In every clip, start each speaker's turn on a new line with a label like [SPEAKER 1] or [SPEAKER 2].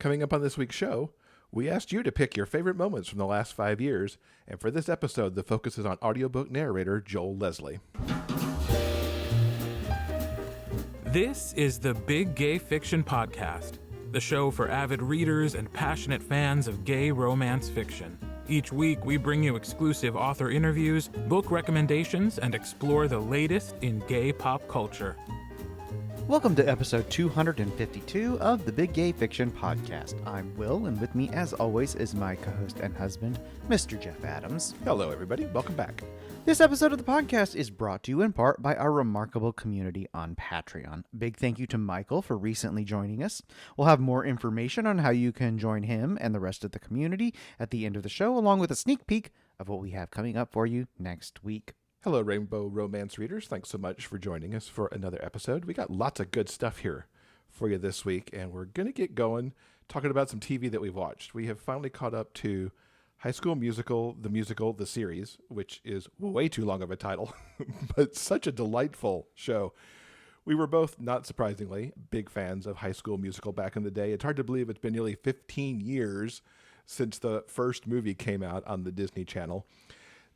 [SPEAKER 1] Coming up on this week's show, we asked you to pick your favorite moments from the last 5 years, and for this episode, the focus is on audiobook narrator Joel Leslie.
[SPEAKER 2] This is the Big Gay Fiction Podcast, the show for avid readers and passionate fans of gay romance fiction. Each week, we bring you exclusive author interviews, book recommendations, and explore the latest in gay pop culture.
[SPEAKER 3] Welcome to episode 252 of the Big Gay Fiction Podcast. I'm Will, and with me, as always, is my co-host and husband, Mr. Jeff Adams.
[SPEAKER 1] Hello, everybody. Welcome back.
[SPEAKER 3] This episode of the podcast is brought to you in part by our remarkable community on Patreon. Big thank you to Michael for recently joining us. We'll have more information on how you can join him and the rest of the community at the end of the show, along with a sneak peek of what we have coming up for you next week.
[SPEAKER 1] Hello, Rainbow Romance readers. Thanks so much for joining us for another episode. We got lots of good stuff here for you this week, and we're going to get going talking about some TV that we've watched. We have finally caught up to High School Musical, the series, which is way too long of a title, but such a delightful show. We were both, not surprisingly, big fans of High School Musical back in the day. It's hard to believe it's been nearly 15 years since the first movie came out on the Disney Channel.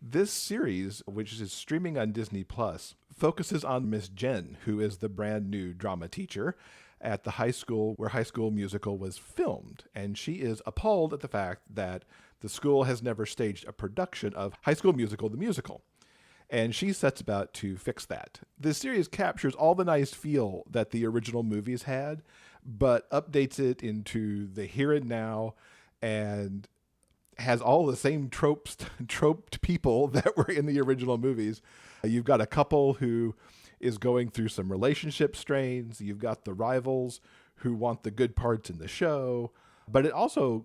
[SPEAKER 1] This series, which is streaming on Disney Plus, focuses on Miss Jen, who is the brand new drama teacher at the high school where High School Musical was filmed. And she is appalled at the fact that the school has never staged a production of High School Musical, the musical. And she sets about to fix that. This series captures all the nice feel that the original movies had, but updates it into the here and now and has all the same troped people that were in the original movies. You've got a couple who is going through some relationship strains. You've got the rivals who want the good parts in the show. But it also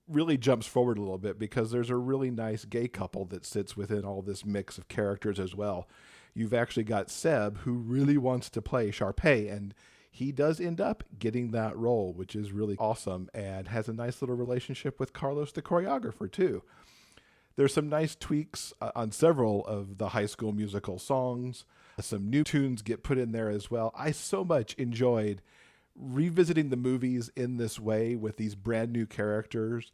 [SPEAKER 1] really jumps forward a little bit because there's a really nice gay couple that sits within all this mix of characters as well. You've actually got Seb, who really wants to play Sharpay, and he does end up getting that role, which is really awesome, and has a nice little relationship with Carlos, the choreographer, too. There's some nice tweaks on several of the High School Musical songs. Some new tunes get put in there as well. I so much enjoyed revisiting the movies in this way with these brand new characters,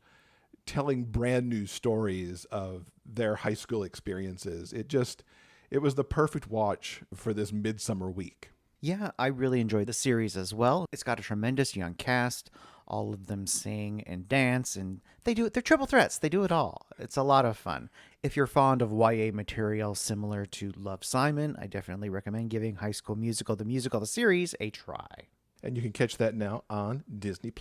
[SPEAKER 1] telling brand new stories of their high school experiences. It was the perfect watch for this midsummer week.
[SPEAKER 3] Yeah, I really enjoyed the series as well. It's got a tremendous young cast. All of them sing and dance, and they're triple threats. They do it all. It's a lot of fun. If you're fond of YA material similar to Love, Simon, I definitely recommend giving High School Musical, the series, a try.
[SPEAKER 1] And you can catch that now on Disney+.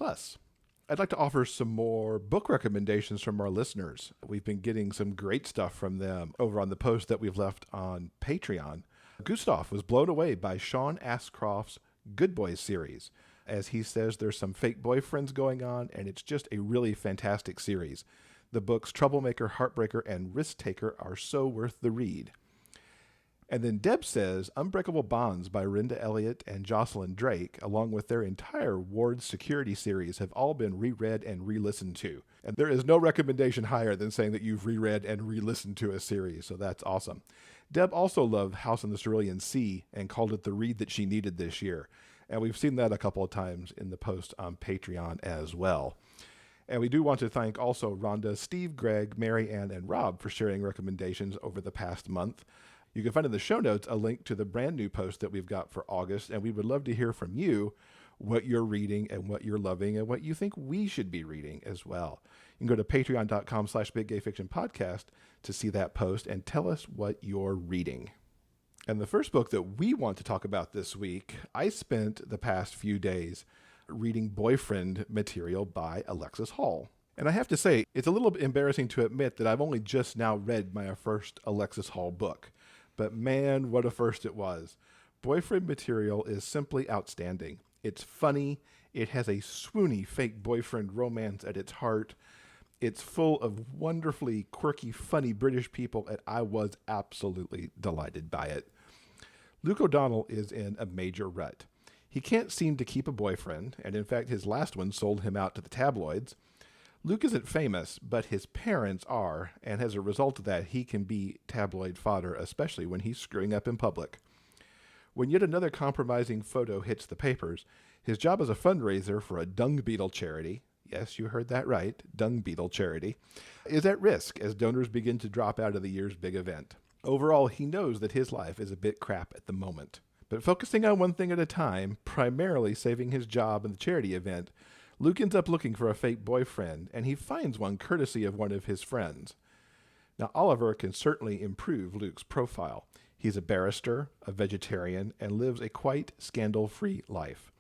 [SPEAKER 1] I'd like to offer some more book recommendations from our listeners. We've been getting some great stuff from them over on the post that we've left on Patreon. Gustav was blown away by Sean Ashcroft's Good Boys series. As he says, there's some fake boyfriends going on, and it's just a really fantastic series. The books Troublemaker, Heartbreaker, and Risk Taker are so worth the read. And then Deb says Unbreakable Bonds by Rhonda Elliott and Jocelyn Drake, along with their entire Ward Security series, have all been reread and re-listened to. And there is no recommendation higher than saying that you've reread and re-listened to a series, so that's awesome. Deb also loved House on the Cerulean Sea and called it the read that she needed this year. And we've seen that a couple of times in the post on Patreon as well. And we do want to thank also Rhonda, Steve, Greg, Mary Ann, and Rob for sharing recommendations over the past month. You can find in the show notes a link to the brand new post that we've got for August, and we would love to hear from you what you're reading and what you're loving and what you think we should be reading as well. You can go to patreon.com/biggayfictionpodcast to see that post and tell us what you're reading. And the first book that we want to talk about this week, I spent the past few days reading Boyfriend material by Alexis Hall. And I have to say, it's a little bit embarrassing to admit that I've only just now read my first Alexis Hall book. But man, what a first it was. Boyfriend material is simply outstanding. It's funny. It has a swoony fake boyfriend romance at its heart. It's full of wonderfully quirky, funny British people, and I was absolutely delighted by it. Luke O'Donnell is in a major rut. He can't seem to keep a boyfriend, and in fact his last one sold him out to the tabloids. Luke isn't famous, but his parents are, and as a result of that, he can be tabloid fodder, especially when he's screwing up in public. When yet another compromising photo hits the papers, his job as a fundraiser for a dung beetle charity, yes, you heard that right, dung beetle charity, is at risk as donors begin to drop out of the year's big event. Overall, he knows that his life is a bit crap at the moment. But focusing on one thing at a time, primarily saving his job in the charity event, Luke ends up looking for a fake boyfriend, and he finds one courtesy of one of his friends. Now, Oliver can certainly improve Luke's profile. He's a barrister, a vegetarian, and lives a quite scandal-free life.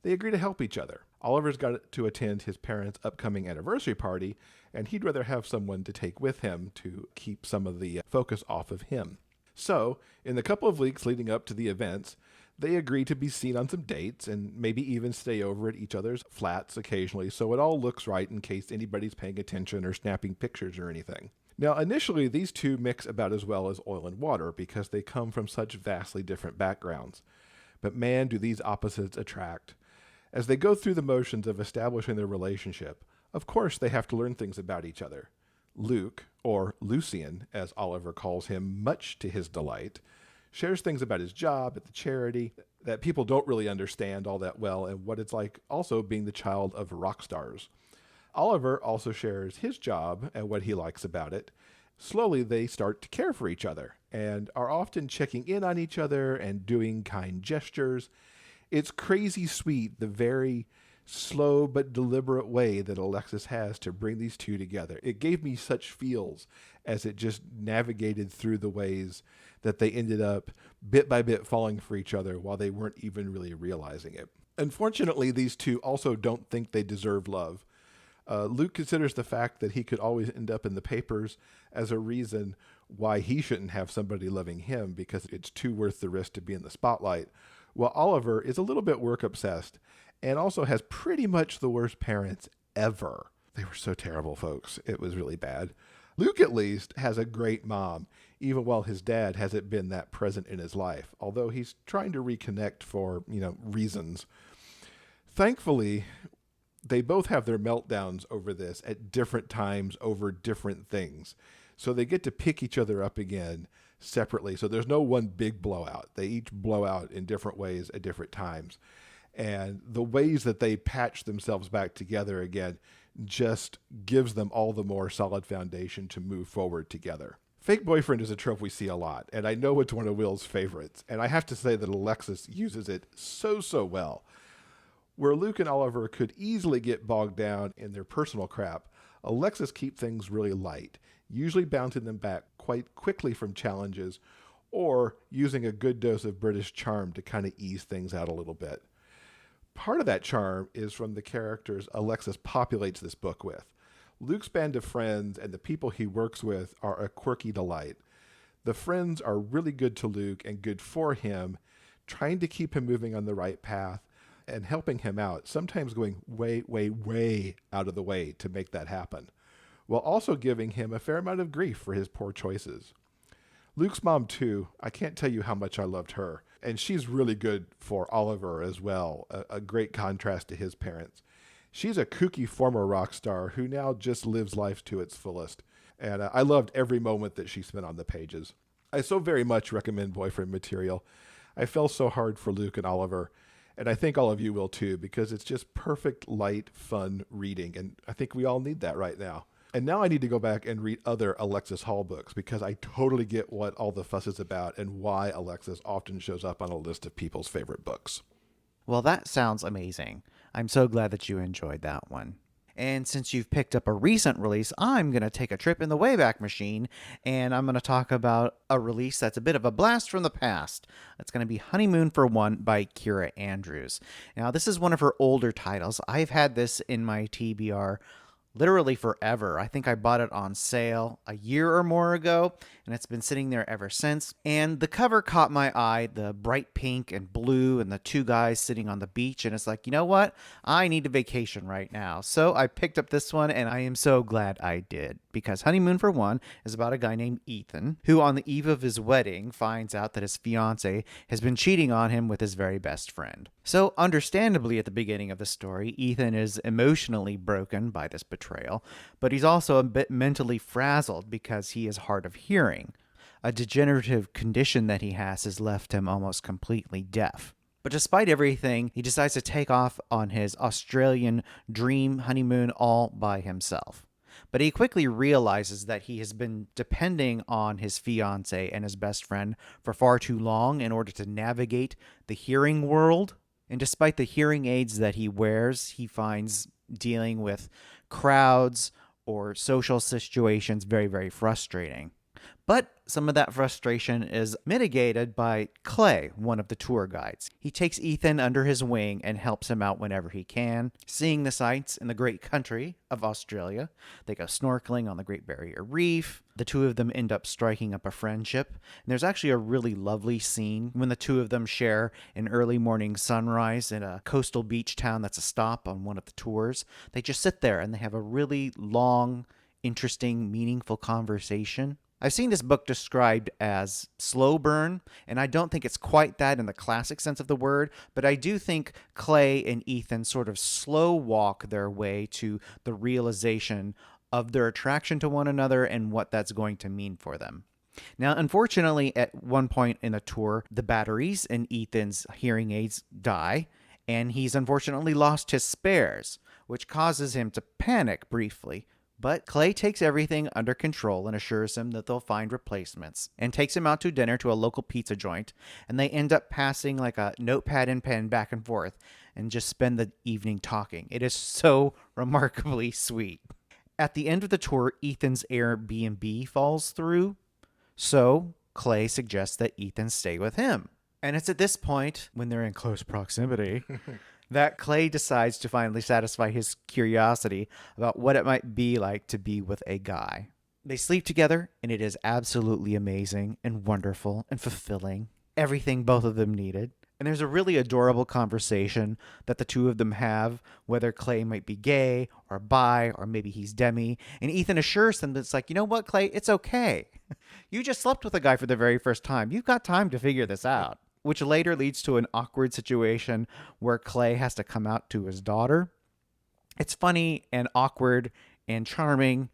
[SPEAKER 1] They agree to help each other. Oliver's got to attend his parents' upcoming anniversary party, and he'd rather have someone to take with him to keep some of the focus off of him. So, in the couple of weeks leading up to the events, they agree to be seen on some dates and maybe even stay over at each other's flats occasionally so it all looks right in case anybody's paying attention or snapping pictures or anything. Now, initially, these two mix about as well as oil and water because they come from such vastly different backgrounds. But man, do these opposites attract. As they go through the motions of establishing their relationship, of course they have to learn things about each other. Luke, or Lucian, as Oliver calls him, much to his delight, shares things about his job at the charity that people don't really understand all that well and what it's like also being the child of rock stars. Oliver also shares his job and what he likes about it. Slowly, they start to care for each other and are often checking in on each other and doing kind gestures. It's crazy sweet, the very slow but deliberate way that Alexis has to bring these two together. It gave me such feels as it just navigated through the ways that they ended up bit by bit falling for each other while they weren't even really realizing it. Unfortunately, these two also don't think they deserve love. Luke considers the fact that he could always end up in the papers as a reason why he shouldn't have somebody loving him because it's too worth the risk to be in the spotlight, while Oliver is a little bit work obsessed and also has pretty much the worst parents ever. They were so terrible, folks. It was really bad. Luke, at least, has a great mom, even while his dad hasn't been that present in his life, although he's trying to reconnect for, reasons. Thankfully, they both have their meltdowns over this at different times over different things. So they get to pick each other up again separately. So there's no one big blowout. They each blow out in different ways at different times. And the ways that they patch themselves back together again just gives them all the more solid foundation to move forward together. Fake boyfriend is a trope we see a lot, and I know it's one of Will's favorites. And I have to say that Alexis uses it so well. Where Luke and Oliver could easily get bogged down in their personal crap, Alexis keeps things really light, usually bouncing them back quite quickly from challenges or using a good dose of British charm to kind of ease things out a little bit. Part of that charm is from the characters Alexis populates this book with. Luke's band of friends and the people he works with are a quirky delight. The friends are really good to Luke and good for him, trying to keep him moving on the right path and helping him out, sometimes going way out of the way to make that happen, while also giving him a fair amount of grief for his poor choices. Luke's mom, too, I can't tell you how much I loved her, and she's really good for Oliver as well, a great contrast to his parents. She's a kooky former rock star who now just lives life to its fullest, and I loved every moment that she spent on the pages. I so very much recommend Boyfriend Material. I fell so hard for Luke and Oliver, and I think all of you will too, because it's just perfect, light, fun reading, and I think we all need that right now. And now I need to go back and read other Alexis Hall books because I totally get what all the fuss is about and why Alexis often shows up on a list of people's favorite books.
[SPEAKER 3] Well, that sounds amazing. I'm so glad that you enjoyed that one. And since you've picked up a recent release, I'm going to take a trip in the Wayback Machine, and I'm going to talk about a release that's a bit of a blast from the past. It's going to be Honeymoon for One by Keira Andrews. Now, this is one of her older titles. I've had this in my TBR literally forever. I think I bought it on sale a year or more ago, and it's been sitting there ever since. And the cover caught my eye, the bright pink and blue and the two guys sitting on the beach. And it's like, you know what? I need a vacation right now. So I picked up this one, and I am so glad I did, because Honeymoon for One is about a guy named Ethan, who on the eve of his wedding finds out that his fiance has been cheating on him with his very best friend. So understandably, at the beginning of the story, Ethan is emotionally broken by this betrayal, but he's also a bit mentally frazzled because he is hard of hearing. A degenerative condition that he has left him almost completely deaf. But despite everything, he decides to take off on his Australian dream honeymoon all by himself. But he quickly realizes that he has been depending on his fiancée and his best friend for far too long in order to navigate the hearing world. And despite the hearing aids that he wears, he finds dealing with crowds or social situations very, very frustrating. But some of that frustration is mitigated by Clay, one of the tour guides. He takes Ethan under his wing and helps him out whenever he can, seeing the sights in the great country of Australia. They go snorkeling on the Great Barrier Reef. The two of them end up striking up a friendship. And there's actually a really lovely scene when the two of them share an early morning sunrise in a coastal beach town that's a stop on one of the tours. They just sit there and they have a really long, interesting, meaningful conversation. I've seen this book described as slow burn, and I don't think it's quite that in the classic sense of the word, but I do think Clay and Ethan sort of slow walk their way to the realization of their attraction to one another and what that's going to mean for them. Now, unfortunately, at one point in the tour, the batteries in Ethan's hearing aids die, and he's unfortunately lost his spares, which causes him to panic briefly. But Clay takes everything under control and assures him that they'll find replacements, and takes him out to dinner to a local pizza joint, and they end up passing like a notepad and pen back and forth and just spend the evening talking. It is so remarkably sweet. At the end of the tour, Ethan's Airbnb falls through, so Clay suggests that Ethan stay with him. And it's at this point, when they're in close proximity, that Clay decides to finally satisfy his curiosity about what it might be like to be with a guy. They sleep together, and it is absolutely amazing and wonderful and fulfilling. Everything both of them needed. And there's a really adorable conversation that the two of them have, whether Clay might be gay or bi or maybe he's demi. And Ethan assures them that it's like, you know what, Clay, it's okay. You just slept with a guy for the very first time. You've got time to figure this out. Which later leads to an awkward situation where Clay has to come out to his daughter. It's funny and awkward and charming,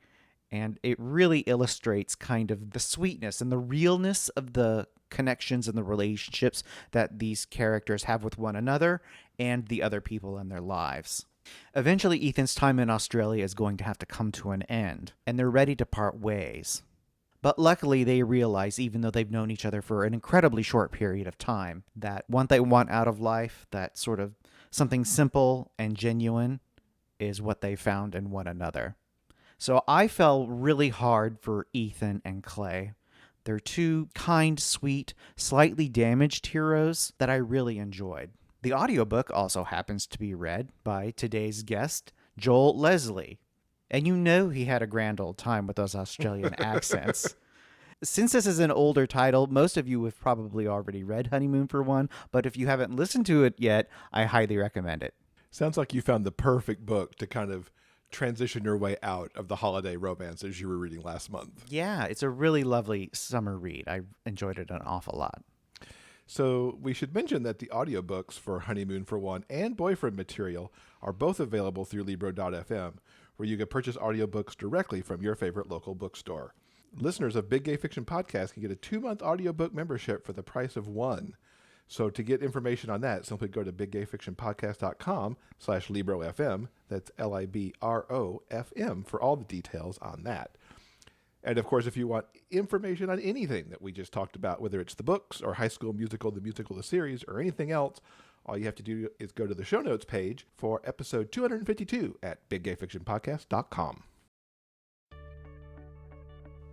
[SPEAKER 3] and it really illustrates kind of the sweetness and the realness of the connections and the relationships that these characters have with one another and the other people in their lives. Eventually, Ethan's time in Australia is going to have to come to an end, and they're ready to part ways. But luckily, they realize, even though they've known each other for an incredibly short period of time, that what they want out of life, that sort of something simple and genuine, is what they found in one another. So I fell really hard for Ethan and Clay. They're two kind, sweet, slightly damaged heroes that I really enjoyed. The audiobook also happens to be read by today's guest, Joel Leslie. And you know he had a grand old time with those Australian accents. Since this is an older title, most of you have probably already read Honeymoon for One, but if you haven't listened to it yet, I highly recommend it.
[SPEAKER 1] Sounds like you found the perfect book to kind of transition your way out of the holiday romances you were reading last month.
[SPEAKER 3] Yeah, it's a really lovely summer read. I enjoyed it an awful lot.
[SPEAKER 1] So we should mention that the audiobooks for Honeymoon for One and Boyfriend Material are both available through Libro.fm, where you can purchase audiobooks directly from your favorite local bookstore. Listeners of Big Gay Fiction Podcast can get a 2-month audiobook membership for the price of one. So to get information on that, simply go to biggayfictionpodcast.com/LibroFM. That's LIBROFM for all the details on that. And of course, if you want information on anything that we just talked about, whether it's the books or High School Musical, the musical, the series, or anything else, all you have to do is go to the show notes page for episode 252 at biggayfictionpodcast.com.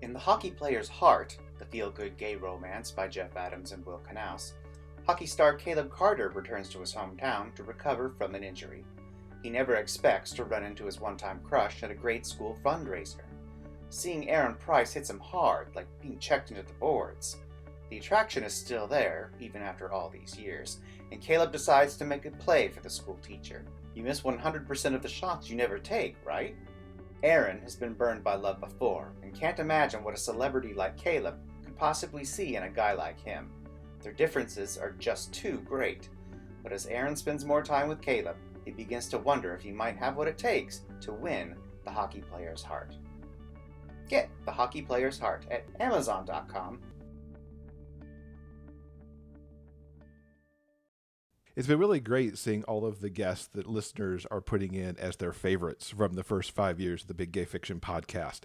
[SPEAKER 3] In The Hockey Player's Heart, the feel-good gay romance by Jeff Adams and Will Knaus, hockey star Caleb Carter returns to his hometown to recover from an injury. He never expects to run into his one-time crush at a grade school fundraiser. Seeing Aaron Price hits him hard, like being checked into the boards. The attraction is still there, even after all these years, and Caleb decides to make a play for the school teacher. You miss 100% of the shots you never take, right? Aaron has been burned by love before, and can't imagine what a celebrity like Caleb could possibly see in a guy like him. Their differences are just too great. But as Aaron spends more time with Caleb, he begins to wonder if he might have what it takes to win the hockey player's heart. Get The Hockey Player's Heart at Amazon.com.
[SPEAKER 1] It's been really great seeing all of the guests that listeners are putting in as their favorites from the first 5 years of the Big Gay Fiction podcast.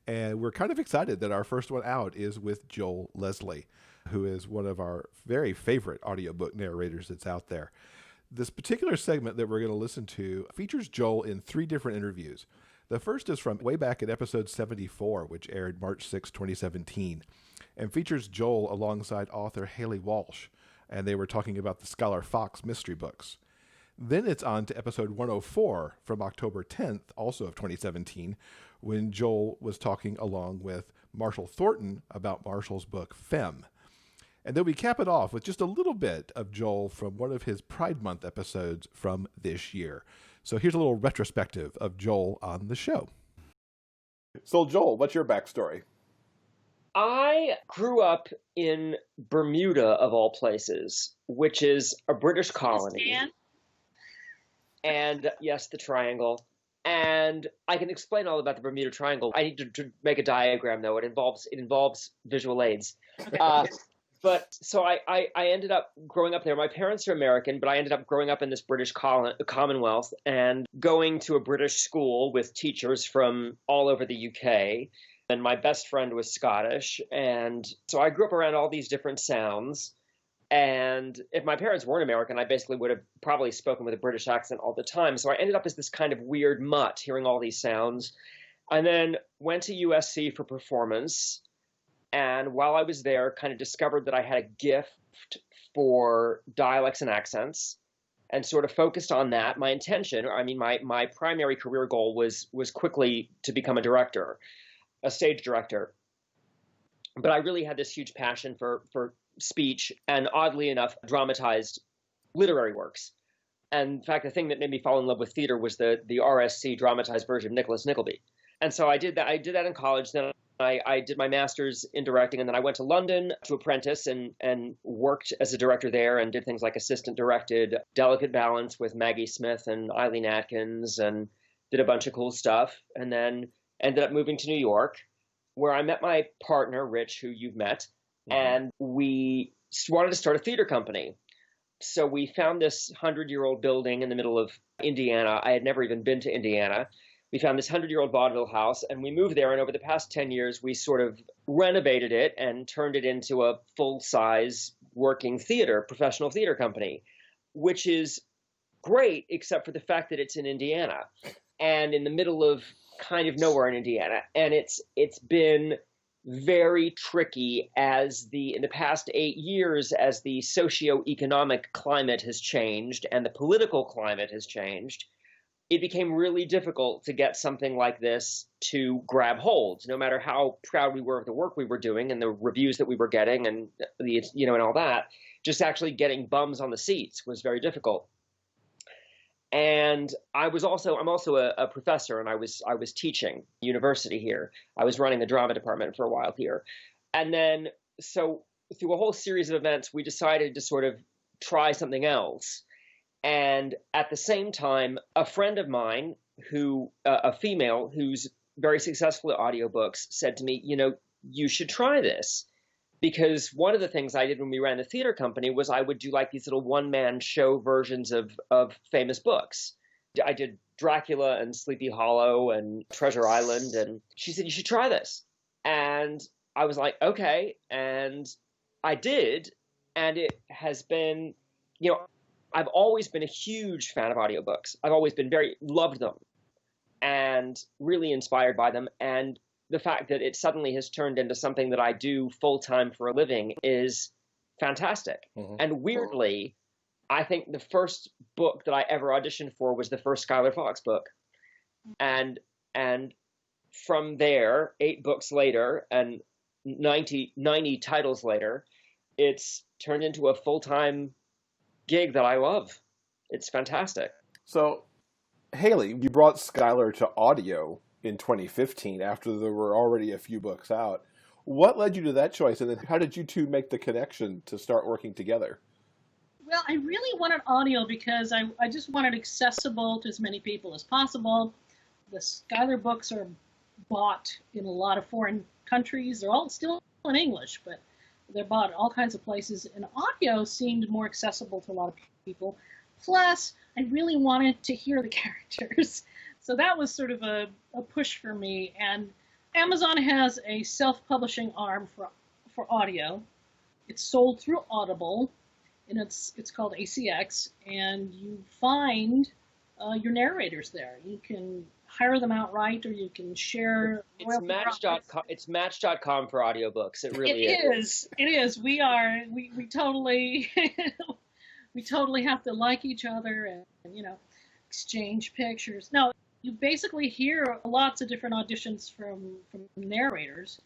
[SPEAKER 1] And we're kind of excited that our first one out is with Joel Leslie, who is one of our very favorite audiobook narrators that's out there. This particular segment that we're going to listen to features Joel in 3 different interviews. The first is from way back at episode 74, which aired March 6, 2017, and features Joel alongside author Haley Walsh, and they were talking about the Skyler Foxe mystery books. Then it's on to episode 104 from October 10th, also of 2017, when Joel was talking along with Marshall Thornton about Marshall's book, Femme. And then we cap it off with just a little bit of Joel from one of his Pride Month episodes from this year. So here's a little retrospective of Joel on the show. So Joel, what's your backstory?
[SPEAKER 4] I grew up in Bermuda, of all places, which is a British colony. And yes, the triangle. And I can explain all about the Bermuda Triangle. I need to make a diagram, though. It involves visual aids. Okay. But so I ended up growing up there. My parents are American, but I ended up growing up in this British Commonwealth and going to a British school with teachers from all over the UK. And my best friend was Scottish. And so I grew up around all these different sounds. And if my parents weren't American, I basically would have probably spoken with a British accent all the time. So I ended up as this kind of weird mutt hearing all these sounds. And then went to USC for performance. And while I was there, kind of discovered that I had a gift for dialects and accents and sort of focused on that. My intention, my primary career goal was quickly to become a director, a stage director. But I really had this huge passion for speech and, oddly enough, dramatized literary works. And in fact, the thing that made me fall in love with theater was the RSC dramatized version of Nicholas Nickleby. And so I did that. I did that in college. Then I did my master's in directing, and then I went to London to apprentice and worked as a director there and did things like assistant directed Delicate Balance with Maggie Smith and Eileen Atkins and did a bunch of cool stuff. And then ended up moving to New York, where I met my partner, Rich, who you've met, and we wanted to start a theater company. So we found this 100-year-old building in the middle of Indiana. I had never even been to Indiana. We found this 100-year-old vaudeville house, and we moved there. And over the past 10 years, we sort of renovated it and turned it into a full-size working theater, professional theater company, which is great, except for the fact that it's in Indiana and in the middle of kind of nowhere in Indiana. And it's been very tricky in the past 8 years as the socioeconomic climate has changed and the political climate has changed. It became really difficult to get something like this to grab hold, no matter how proud we were of the work we were doing and the reviews that we were getting and and all that. Just actually getting bums on the seats was very difficult. And I'm also a professor, and I was teaching university here. I was running the drama department for a while here. And then, so through a whole series of events, we decided to sort of try something else. And at the same time, a friend of mine a female who's very successful at audiobooks said to me, you should try this. Because one of the things I did when we ran the theater company was I would do like these little one-man show versions of famous books. I did Dracula and Sleepy Hollow and Treasure Island. And she said, you should try this. And I was like, okay. And I did. And it has been, I've always been a huge fan of audiobooks. I've always been loved them and really inspired by them. And the fact that it suddenly has turned into something that I do full-time for a living is fantastic. Mm-hmm. And weirdly, I think the first book that I ever auditioned for was the first Skyler Foxe book. And from there, 8 books later and 90 titles later, it's turned into a full-time gig that I love. It's fantastic.
[SPEAKER 1] So, Haley, you brought Skyler to audio in 2015 after there were already a few books out. What led you to that choice, and then how did you two make the connection to start working together?
[SPEAKER 5] Well, I really wanted audio because I just wanted accessible to as many people as possible. The Skyler books are bought in a lot of foreign countries. They're all still in English, but they're bought in all kinds of places. And audio seemed more accessible to a lot of people. Plus, I really wanted to hear the characters. So that was sort of a push for me. And Amazon has a self-publishing arm for audio. It's sold through Audible, and it's called ACX, and you find your narrators there. You can hire them outright, or you can share.
[SPEAKER 4] It's Match.com. It's Match.com for audiobooks. It really is.
[SPEAKER 5] It is. We totally we totally have to like each other and exchange pictures. No, you basically hear lots of different auditions from narrators.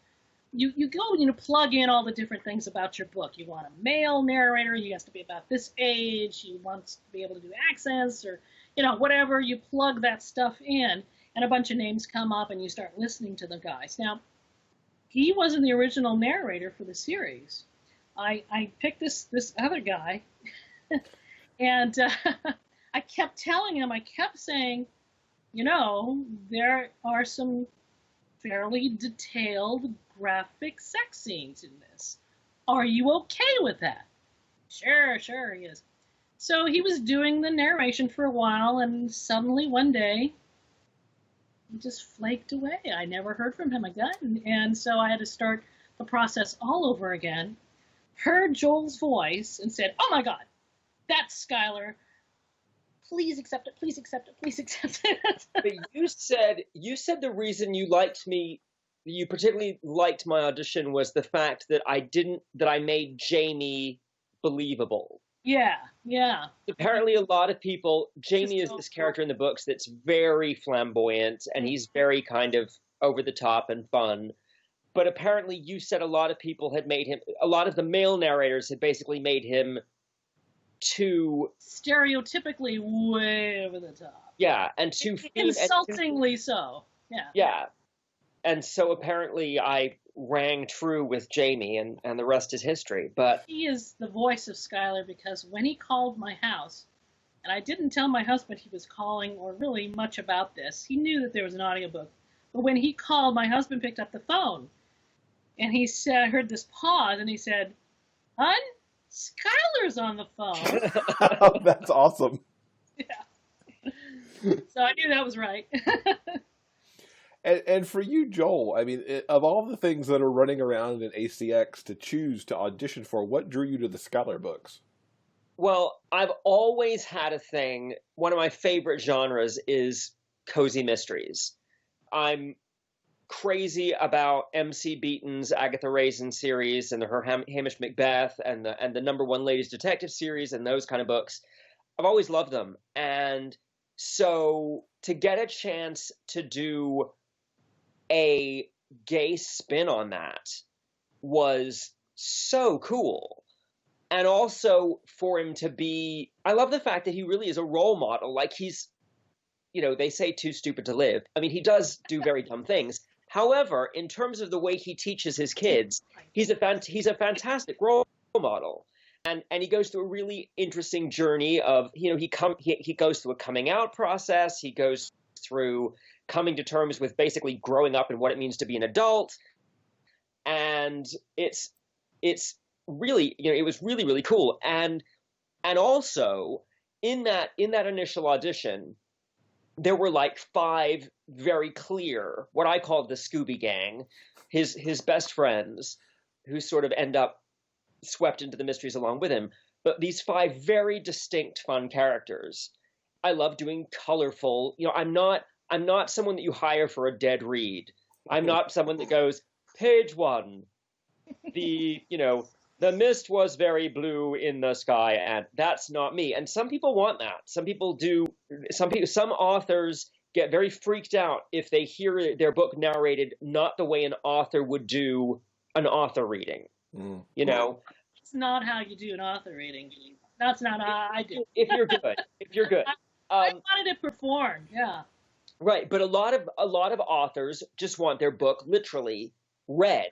[SPEAKER 5] You go, plug in all the different things about your book. You want a male narrator. He has to be about this age. He wants to be able to do accents or, whatever. You plug that stuff in, and a bunch of names come up, and you start listening to the guys. Now, he wasn't the original narrator for the series. I picked this other guy, and I kept telling him, I kept saying, there are some fairly detailed graphic sex scenes in this. Are you okay with that? Sure, he is. So he was doing the narration for a while, and suddenly one day, he just flaked away. I never heard from him again, and so I had to start the process all over again. Heard Joel's voice and said, "Oh my God, that's Skyler. Please accept it. Please accept it. Please accept it."
[SPEAKER 4] But you said the reason you liked me, you particularly liked my audition, was the fact that I made Jamie believable.
[SPEAKER 5] Yeah.
[SPEAKER 4] Apparently, a lot of people, Jamie is this character in the books that's very flamboyant, and he's very kind of over the top and fun. But apparently, you said a lot of people had made him, a lot of the male narrators had basically made him too
[SPEAKER 5] stereotypically way over the top.
[SPEAKER 4] Yeah, and too
[SPEAKER 5] insultingly so. Yeah.
[SPEAKER 4] Yeah. And so apparently I rang true with Jamie, and the rest is history. But
[SPEAKER 5] he is the voice of Skyler, because when he called my house, and I didn't tell my husband he was calling or really much about this. He knew that there was an audiobook. But when he called, my husband picked up the phone, and he said, I heard this pause, and he said, "Hun, Skyler's on the phone."
[SPEAKER 1] Oh, that's awesome.
[SPEAKER 5] Yeah. So I knew that was right.
[SPEAKER 1] And for you, Joel, I mean, of all the things that are running around in ACX to choose to audition for, what drew you to the Skyler books?
[SPEAKER 4] Well, I've always had a thing. One of my favorite genres is cozy mysteries. I'm crazy about MC Beaton's Agatha Raisin series and her Hamish Macbeth and the number one ladies detective series and those kind of books. I've always loved them. And so to get a chance to do a gay spin on that was so cool. And also for him to be, I love the fact that he really is a role model. Like he's, they say too stupid to live. I mean, he does do very dumb things. However, in terms of the way he teaches his kids, he's a fantastic role model. And he goes through a really interesting journey of, he goes through a coming out process. He goes through coming to terms with basically growing up and what it means to be an adult. And it's really, it was really, really cool. And also in that initial audition, there were like 5 very clear, what I called the Scooby Gang, his best friends, who sort of end up swept into the mysteries along with him. But these 5 very distinct, fun characters. I love doing colorful. I'm not someone that you hire for a dead read. I'm not someone that goes, page 1, the mist was very blue in the sky, and that's not me. And some people want that. Some people do. Some authors get very freaked out if they hear their book narrated not the way an author would do an author reading.
[SPEAKER 5] It's not how you do an author reading. That's not how I do.
[SPEAKER 4] If you're good.
[SPEAKER 5] I wanted it performed. Yeah.
[SPEAKER 4] Right, but a lot of authors just want their book literally read.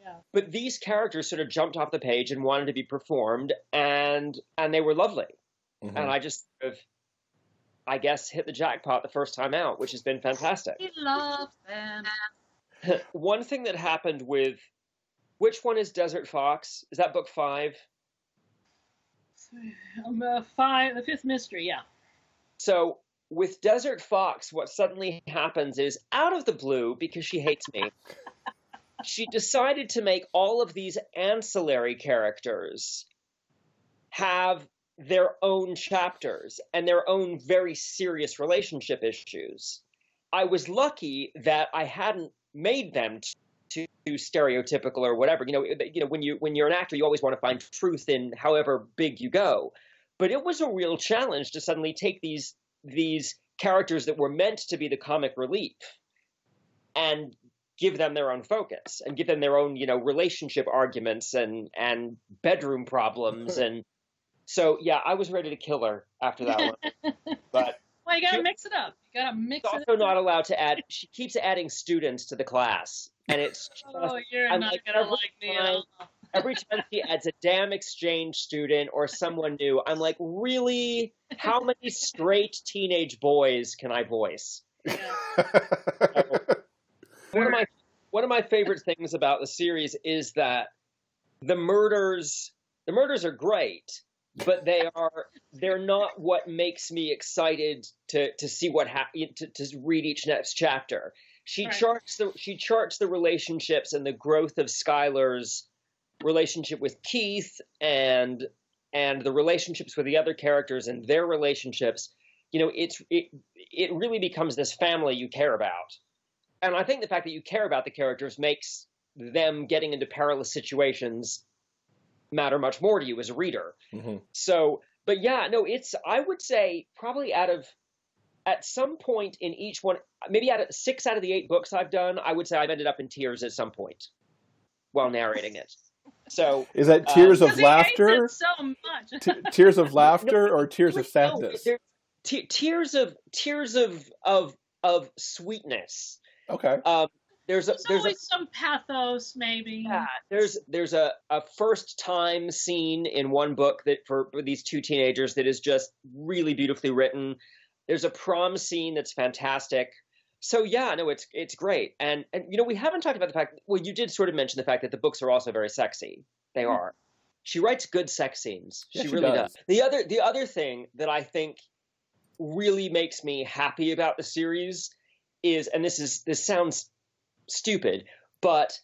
[SPEAKER 5] Yeah.
[SPEAKER 4] But these characters sort of jumped off the page and wanted to be performed, and they were lovely. Mm-hmm. And I just sort of, I guess, hit the jackpot the first time out, which has been fantastic.
[SPEAKER 5] We love them.
[SPEAKER 4] One thing that happened with, which one is Desert Fox? Is that book 5?
[SPEAKER 5] The fifth mystery, yeah.
[SPEAKER 4] So with Desert Fox, what suddenly happens is, out of the blue, because she hates me, she decided to make all of these ancillary characters have their own chapters and their own very serious relationship issues. I was lucky that I hadn't made them too stereotypical or whatever. When you're an actor, you always want to find truth in however big you go. But it was a real challenge to suddenly take these characters that were meant to be the comic relief and give them their own focus and give them their own, relationship arguments and bedroom problems. And so, yeah, I was ready to kill her after that one. But
[SPEAKER 5] well, you gotta mix it up. You gotta mix it up.
[SPEAKER 4] Also not allowed to add. She keeps adding students to the class, and it's just,
[SPEAKER 5] you're not gonna like me at all.
[SPEAKER 4] Every time she adds a damn exchange student or someone new, I'm like, really? How many straight teenage boys can I voice?
[SPEAKER 5] Yeah.
[SPEAKER 4] One of my favorite things about the series is that the murders are great, but they're not what makes me excited to see what to read each next chapter. She charts the relationships and the growth of Skyler's relationship with Keith and the relationships with the other characters and their relationships. It really becomes this family you care about. And I think the fact that you care about the characters makes them getting into perilous situations matter much more to you as a reader. Mm-hmm. So, but yeah, no, I would say probably at some point in each one, maybe 6 out of the 8 books I've done, I would say I've ended up in tears at some point while narrating it. So
[SPEAKER 1] is that tears of laughter?
[SPEAKER 5] So much.
[SPEAKER 1] Tears of laughter or tears of sadness?
[SPEAKER 4] Tears of sweetness.
[SPEAKER 1] Okay.
[SPEAKER 4] There's
[SPEAKER 5] always some pathos, maybe.
[SPEAKER 4] Yeah, there's a first time scene in one book that for these two teenagers that is just really beautifully written. There's a prom scene that's fantastic. So yeah, no, it's great. And we haven't talked about the fact. Well, you did sort of mention the fact that the books are also very sexy. They are. She writes good sex scenes.
[SPEAKER 1] Yes,
[SPEAKER 4] she really does. The other thing that I think really makes me happy about the series is, and this sounds stupid, but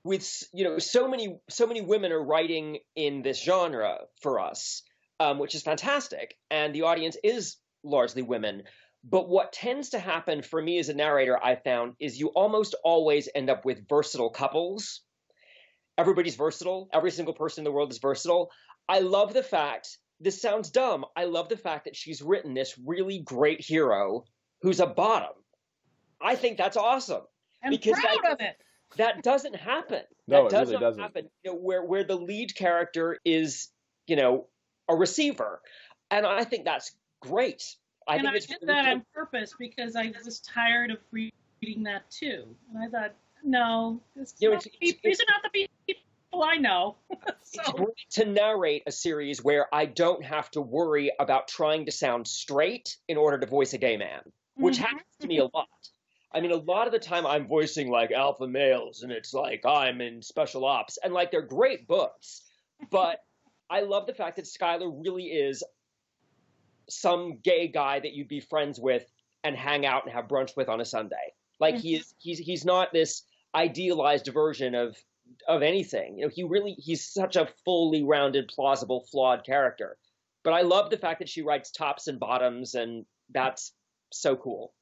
[SPEAKER 4] with so many women are writing in this genre for us, which is fantastic, and the audience is largely women. But what tends to happen for me as a narrator, I found, is you almost always end up with versatile couples. Everybody's versatile. Every single person in the world is versatile. I love the fact, this sounds dumb, I love the fact that she's written this really great hero who's a bottom. I think that's awesome.
[SPEAKER 5] I'm proud of it.
[SPEAKER 4] That doesn't happen.
[SPEAKER 1] No,
[SPEAKER 4] that
[SPEAKER 1] it really doesn't
[SPEAKER 4] happen. Where the lead character is, a receiver. And I think that's great. I did
[SPEAKER 5] that on purpose because I was tired of reading that too. And I thought, no, these are not the people I know. So.
[SPEAKER 4] It's great to narrate a series where I don't have to worry about trying to sound straight in order to voice a gay man, which happens to me a lot. I mean, a lot of the time I'm voicing like alpha males and it's like I'm in special ops and like they're great books, but I love the fact that Skyler really is some gay guy that you'd be friends with and hang out and have brunch with on a Sunday. Like he's not this idealized version of anything. He's such a fully rounded, plausible, flawed character. But I love the fact that she writes tops and bottoms, and that's so cool.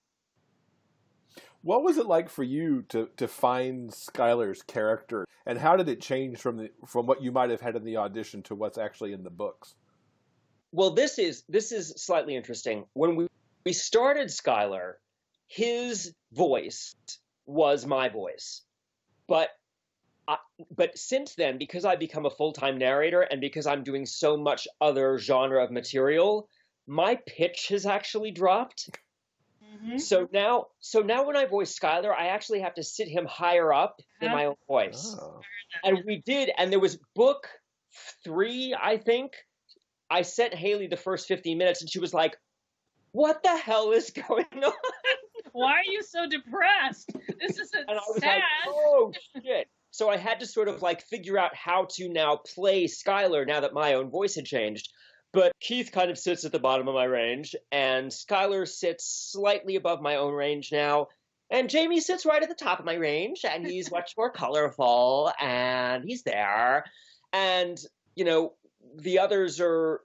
[SPEAKER 1] What was it like for you to find Skyler's character, and how did it change from what you might have had in the audition to what's actually in the books?
[SPEAKER 4] Well, this is slightly interesting. When we started Skyler, his voice was my voice, but since then, because I've become a full-time narrator and because I'm doing so much other genre of material, my pitch has actually dropped. Mm-hmm. So now when I voice Skyler, I actually have to sit him higher up in my own voice. Oh. And we did, and there was book 3, I think. I sent Haley the first 15 minutes, and she was like, "What the hell is going on?
[SPEAKER 5] Why are you so depressed? This isn't sad."
[SPEAKER 4] And I was like, "Oh shit!" So I had to sort of like figure out how to now play Skyler now that my own voice had changed. But Keith kind of sits at the bottom of my range, and Skyler sits slightly above my own range now. And Jamie sits right at the top of my range, and he's much more colorful, and he's there. And, the others are,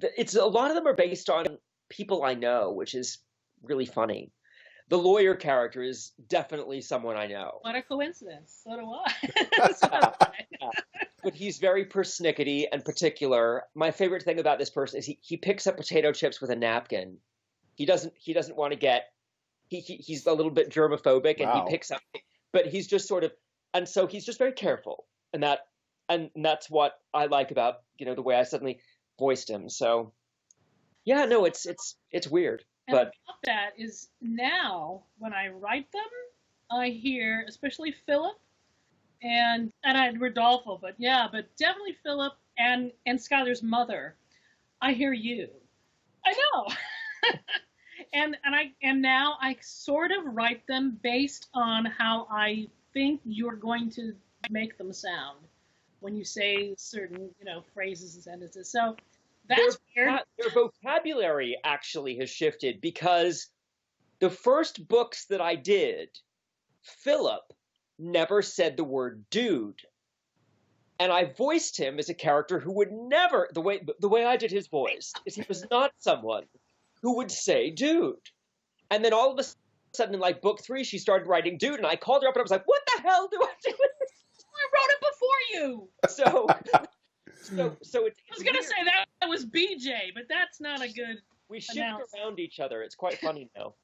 [SPEAKER 4] a lot of them are based on people I know, which is really funny. The lawyer character is definitely someone I know.
[SPEAKER 5] What a coincidence. So do I.
[SPEAKER 4] But he's very persnickety and particular. My favorite thing about this person is he picks up potato chips with a napkin. He doesn't want to get, he's a little bit germophobic, and he picks up, but he's just sort of, and so he's just very careful. And that's what I like about, the way I suddenly voiced him. So yeah, no, it's weird.
[SPEAKER 5] And
[SPEAKER 4] But
[SPEAKER 5] about that is now when I write them, I hear, especially Philip and Rodolfo, but definitely Philip and Skyler's mother. I hear you. I know. and now I sort of write them based on how I think you're going to make them sound when you say certain, phrases and sentences. So that's weird.
[SPEAKER 4] Their vocabulary actually has shifted, because the first books that I did, Philip never said the word dude. And I voiced him as a character who would never, the way I did his voice, is he was not someone who would say dude. And then all of a sudden in like book 3, she started writing dude, and I called her up and I was like, what the hell do I do with this?
[SPEAKER 5] I wrote it before you.
[SPEAKER 4] So it's
[SPEAKER 5] I was going to say that was BJ, but that's not a good
[SPEAKER 4] we shift
[SPEAKER 5] announce.
[SPEAKER 4] around each other. It's quite funny now.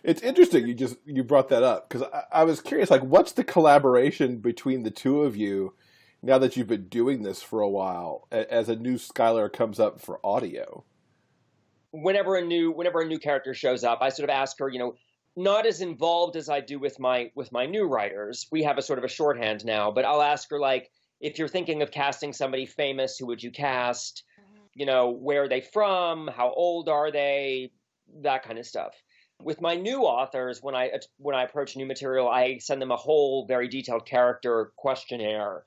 [SPEAKER 1] It's interesting you brought that up, because I was curious, like, what's the collaboration between the two of you now that you've been doing this for a while, as a new Skyler comes up for audio?
[SPEAKER 4] Whenever a new character shows up, I sort of ask her, not as involved as I do with my new writers. We have a sort of a shorthand now, but I'll ask her, like, if you're thinking of casting somebody famous, who would you cast? Where are they from? How old are they? That kind of stuff. With my new authors, when I approach new material, I send them a whole very detailed character questionnaire.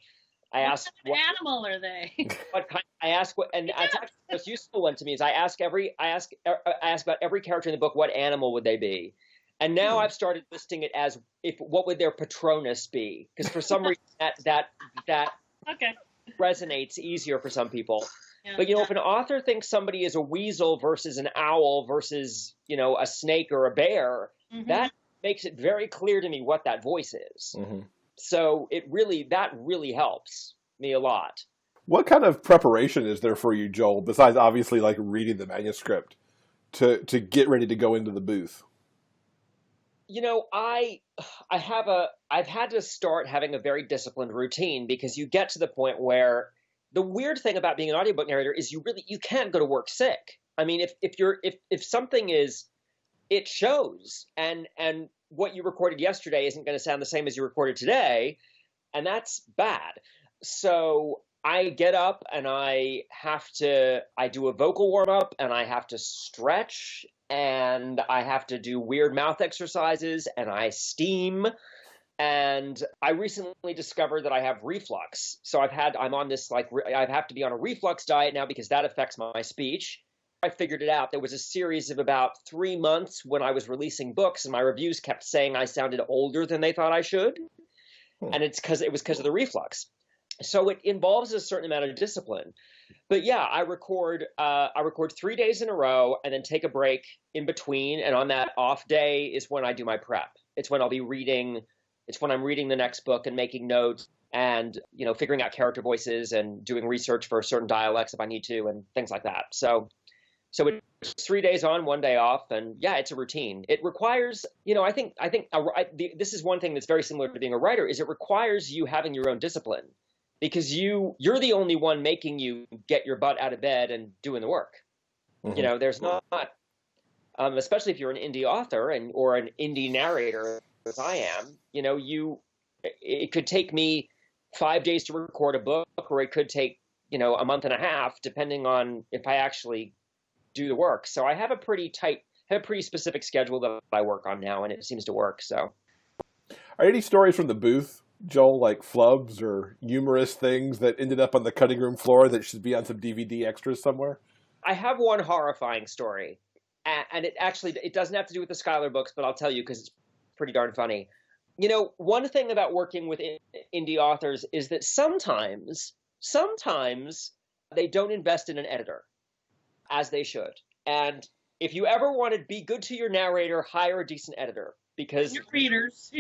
[SPEAKER 4] I ask
[SPEAKER 5] what animal are they?
[SPEAKER 4] What kind? I ask what, and it's actually the most useful one to me is I ask about every character in the book, what animal would they be? And now I've started listing it as what would their Patronus be? Because for some reason that
[SPEAKER 5] Okay.
[SPEAKER 4] resonates easier for some people.
[SPEAKER 5] Yeah.
[SPEAKER 4] But if an author thinks somebody is a weasel versus an owl versus a snake or a bear, that makes it very clear to me what that voice is. So that really helps me a lot.
[SPEAKER 1] What kind of preparation is there for you, Joel, besides obviously like reading the manuscript to get ready to go into the booth?
[SPEAKER 4] I've had to start having a very disciplined routine, because you get to the point where the weird thing about being an audiobook narrator is you can't go to work sick. I mean, if something is, it shows, and what you recorded yesterday isn't going to sound the same as you recorded today, and that's bad. So I get up and I do a vocal warm up, and I have to stretch, and I have to do weird mouth exercises, and I steam. And I recently discovered that I have reflux. So I'm on this, I have to be on a reflux diet now, because that affects my speech. I figured it out. There was a series of about 3 months when I was releasing books, and my reviews kept saying I sounded older than they thought I should. And it was because of the reflux. So it involves a certain amount of discipline. But yeah, I record 3 days in a row and then take a break in between. And on that off day is when I do my prep. It's when I'll be reading. It's when I'm reading the next book and making notes and, figuring out character voices and doing research for certain dialects if I need to and things like that. So it's 3 days on, 1 day off. And yeah, it's a routine. It requires, this is one thing that's very similar to being a writer, is it requires you having your own discipline, because you're the only one making you get your butt out of bed and doing the work. There's not, especially if you're an indie author or an indie narrator, as I am, it could take me 5 days to record a book, or it could take, a month and a half, depending on if I actually do the work. So I have a pretty specific schedule that I work on now, and it seems to work. So,
[SPEAKER 1] are any stories from the booth Joel, like flubs or humorous things that ended up on the cutting room floor that should be on some DVD extras somewhere?
[SPEAKER 4] I have one horrifying story, and it doesn't have to do with the Skyler books, but I'll tell you because it's pretty darn funny. You know, one thing about working with indie authors is that sometimes they don't invest in an editor as they should. And if you ever want to be good to your narrator, hire a decent editor because
[SPEAKER 5] Your readers.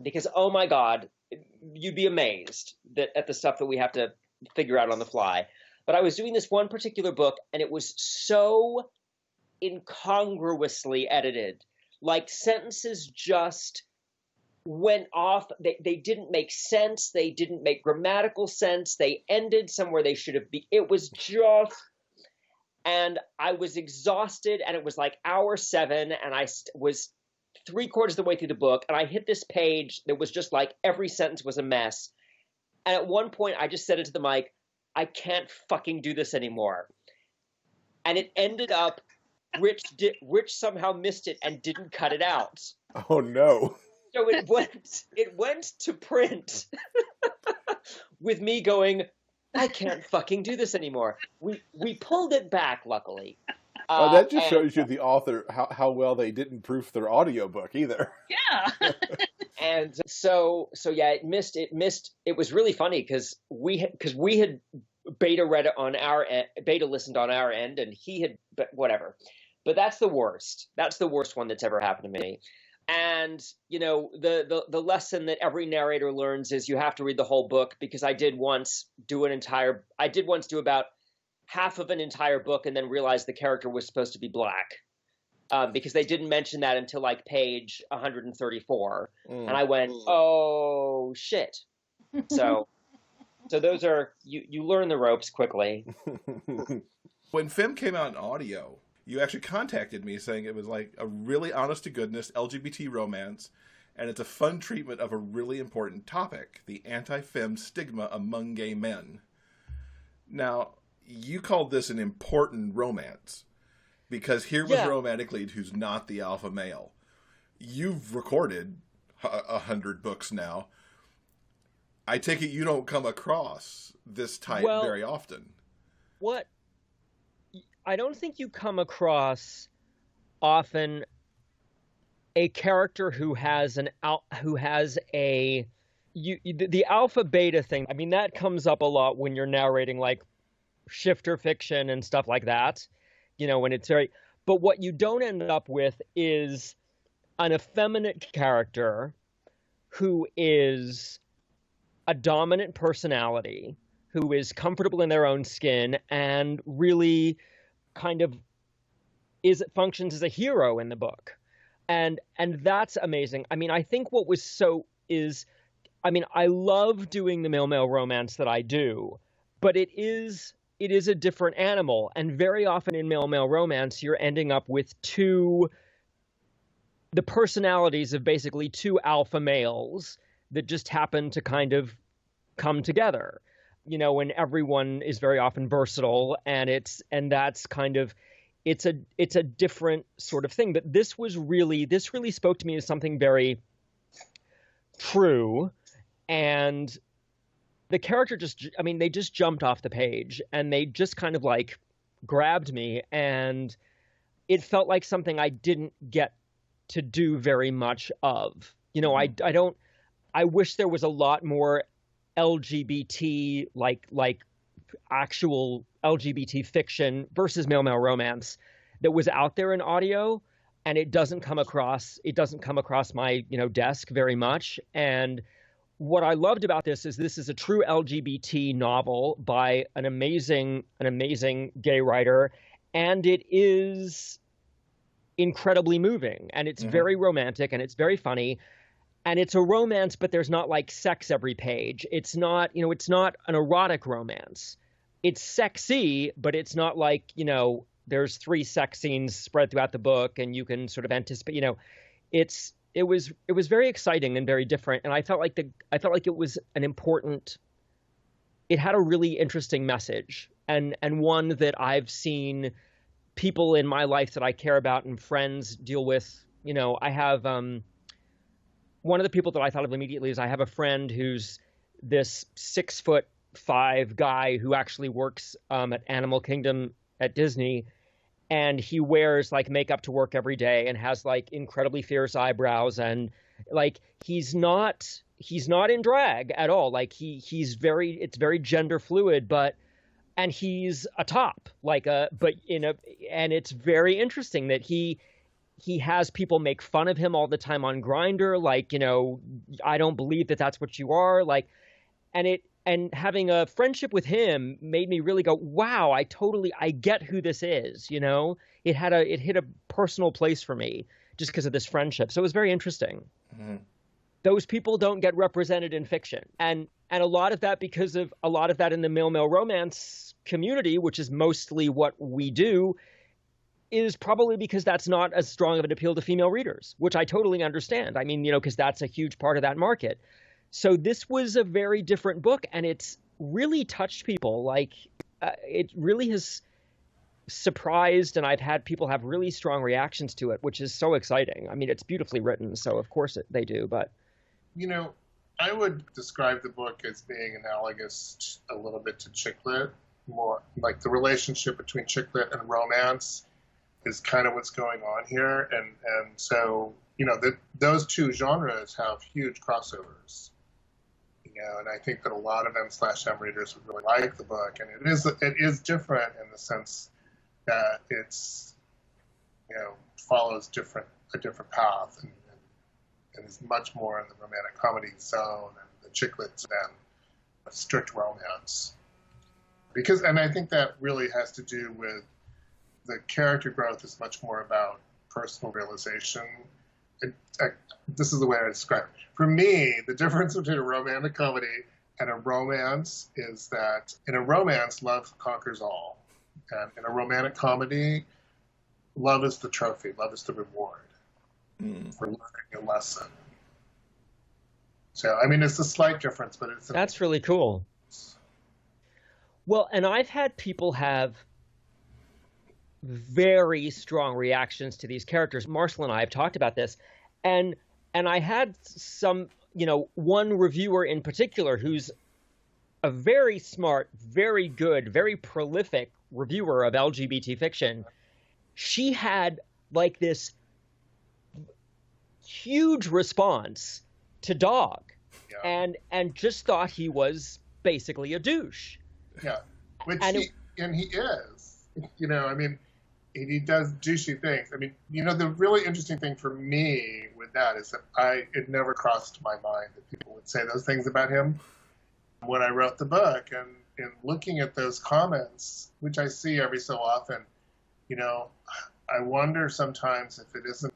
[SPEAKER 4] because oh my God, you'd be amazed at the stuff that we have to figure out on the fly. But I was doing this one particular book, and it was so incongruously edited. Like sentences just went off. They didn't make sense. They didn't make grammatical sense. They ended somewhere they should have been. It was just, and I was exhausted, and it was like hour 7, and I was 3/4 of the way through the book, and I hit this page that was just like every sentence was a mess. And at one point, I just said into the mic, I can't fucking do this anymore. And it ended up, Rich somehow missed it and didn't cut it out.
[SPEAKER 1] Oh no.
[SPEAKER 4] So it went to print with me going, I can't fucking do this anymore. We pulled it back, luckily.
[SPEAKER 1] That just shows you the author how well they didn't proof their audiobook either.
[SPEAKER 5] Yeah.
[SPEAKER 4] And so yeah, it missed. It was really funny because we had beta read it on our end, beta listened on our end, and he had, but whatever. But that's the worst. That's the worst one that's ever happened to me. And you know, the lesson that every narrator learns is you have to read the whole book, because I did once do about half of an entire book and then realized the character was supposed to be black. Because they didn't mention that until like page 134. And I went, oh shit. So those are, you learn the ropes quickly.
[SPEAKER 1] When Femme came out in audio, you actually contacted me saying it was like a really honest to goodness LGBT romance, and it's a fun treatment of a really important topic, the anti-femme stigma among gay men. Now, you called this an important romance, because here was a romantic lead who's not the alpha male. You've recorded 100 books now. I take it you don't come across this type very often.
[SPEAKER 4] What? I don't think you come across often a character who has the alpha beta thing. I mean, that comes up a lot when you're narrating like shifter fiction and stuff like that. You know, when it's but what you don't end up with is an effeminate character who is a dominant personality, who is comfortable in their own skin and really kind of functions as a hero in the book. And that's amazing. I mean, I think what was I love doing the male romance that I do, but it is a different animal. And very often in male romance, you're ending up with the personalities of basically two alpha males that just happen to kind of come together, you know, and everyone is very often versatile, and that's kind of, it's a different sort of thing. But this really spoke to me as something very true. And the character they just jumped off the page, and they just kind of like grabbed me, and it felt like something I didn't get to do very much of. You know, I wish there was a lot more LGBT, like actual LGBT fiction versus male romance that was out there in audio, and it doesn't come across my, you know, desk very much. And what I loved about this is a true LGBT novel by an amazing gay writer, and it is incredibly moving, and it's very romantic, and it's very funny. And it's a romance, but there's not like sex every page. It's not an erotic romance. It's sexy, but it's not like, you know, there's 3 sex scenes spread throughout the book and you can sort of anticipate, you know, it was very exciting and very different. And I felt like it was it had a really interesting message, and one that I've seen people in my life that I care about and friends deal with. You know, I have, one of the people that I thought of immediately is I have a friend who's this 6'5" guy who actually works at Animal Kingdom at Disney, and he wears like makeup to work every day and has like incredibly fierce eyebrows, and like he's not in drag at all. Like it's very gender fluid, and he's a top, and it's very interesting that he has people make fun of him all the time on Grindr, like, you know, I don't believe that that's what you are, like, and having a friendship with him made me really go, wow, I get who this is, you know? It hit a personal place for me just because of this friendship. So it was very interesting. Mm-hmm. Those people don't get represented in fiction. And a lot of that because of a lot of that in the male romance community, which is mostly what we do, is probably because that's not as strong of an appeal to female readers, which I totally understand. I mean, you know, because that's a huge part of that market. So this was a very different book, and it's really touched people. Like, it really has surprised, and I've had people have really strong reactions to it, which is so exciting. I mean, it's beautifully written, so of course they do, but...
[SPEAKER 6] You know, I would describe the book as being analogous a little bit to chick lit, more like the relationship between chick lit and romance is kind of what's going on here. And so, you know, those two genres have huge crossovers, you know, and I think that a lot of M/M readers would really like the book. And it is different in the sense that it's, you know, follows a different path and is much more in the romantic comedy zone and the chick lit than strict romance. And I think that really has to do with the character growth is much more about personal realization. This is the way I describe it. For me, the difference between a romantic comedy and a romance is that in a romance, love conquers all. And in a romantic comedy, love is the trophy, love is the reward for learning a lesson. So, I mean, it's a slight difference, but
[SPEAKER 4] That's really cool. Well, and I've had people have very strong reactions to these characters. Marshall and I have talked about this, and I had some, you know, one reviewer in particular who's a very smart, very good, very prolific reviewer of LGBT fiction. She had like this huge response to Dog, and just thought he was basically a douche.
[SPEAKER 6] Yeah, and he is. You know, I mean, he does douchey things. I mean, you know, the really interesting thing for me with that is that it never crossed my mind that people would say those things about him. When I wrote the book and in looking at those comments, which I see every so often, you know, I wonder sometimes if it isn't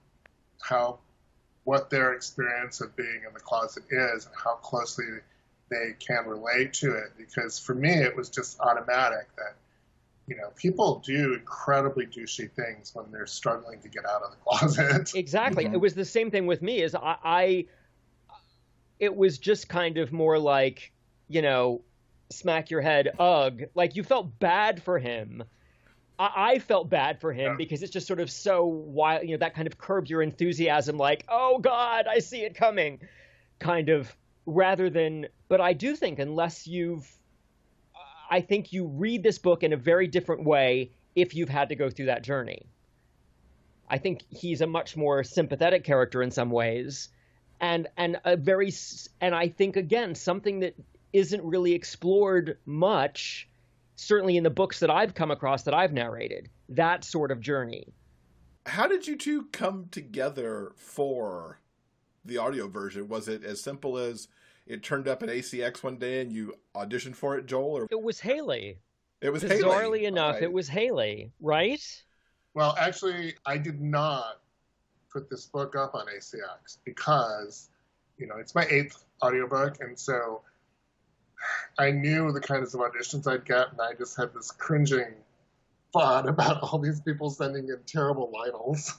[SPEAKER 6] what their experience of being in the closet is and how closely they can relate to it. Because for me, it was just automatic that, you know, people do incredibly douchey things when they're struggling to get out of the closet.
[SPEAKER 4] Exactly. Mm-hmm. It was the same thing with me. It was just kind of more like, you know, smack your head, ugh. Like, you felt bad for him. I felt bad for him because it's just sort of so wild, you know, that kind of curb your enthusiasm, like, oh God, I see it coming, kind of, rather than, but I do think I think you read this book in a very different way if you've had to go through that journey. I think he's a much more sympathetic character in some ways, and I think, again, something that isn't really explored much, certainly in the books that I've come across that I've narrated, that sort of journey.
[SPEAKER 1] How did you two come together for the audio version? Was it as simple as it turned up at ACX one day and you auditioned for it, Joel? Or...
[SPEAKER 4] It was Haley.
[SPEAKER 1] It was
[SPEAKER 4] Bizarrely
[SPEAKER 1] Haley.
[SPEAKER 4] Bizarrely enough, right. It was Haley, right?
[SPEAKER 6] Well, actually, I did not put this book up on ACX because, you know, it's my 8th audiobook, and so I knew the kinds of auditions I'd get, and I just had this cringing thought about all these people sending in terrible titles.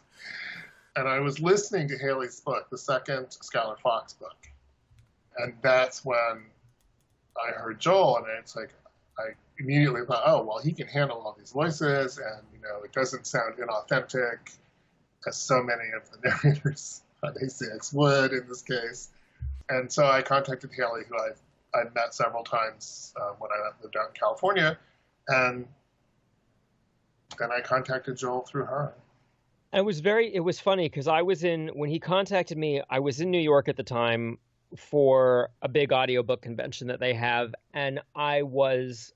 [SPEAKER 6] And I was listening to Haley's book, the second Skyler Foxe book. And that's when I heard Joel, and it's like, I immediately thought, oh, well, he can handle all these voices, and, you know, it doesn't sound inauthentic, as so many of the narrators 6 would in this case. And so I contacted Haley, who I've met several times when I lived out in California, and then I contacted Joel through her.
[SPEAKER 4] It was funny because when he contacted me, I was in New York at the time for a big audiobook convention that they have, and I was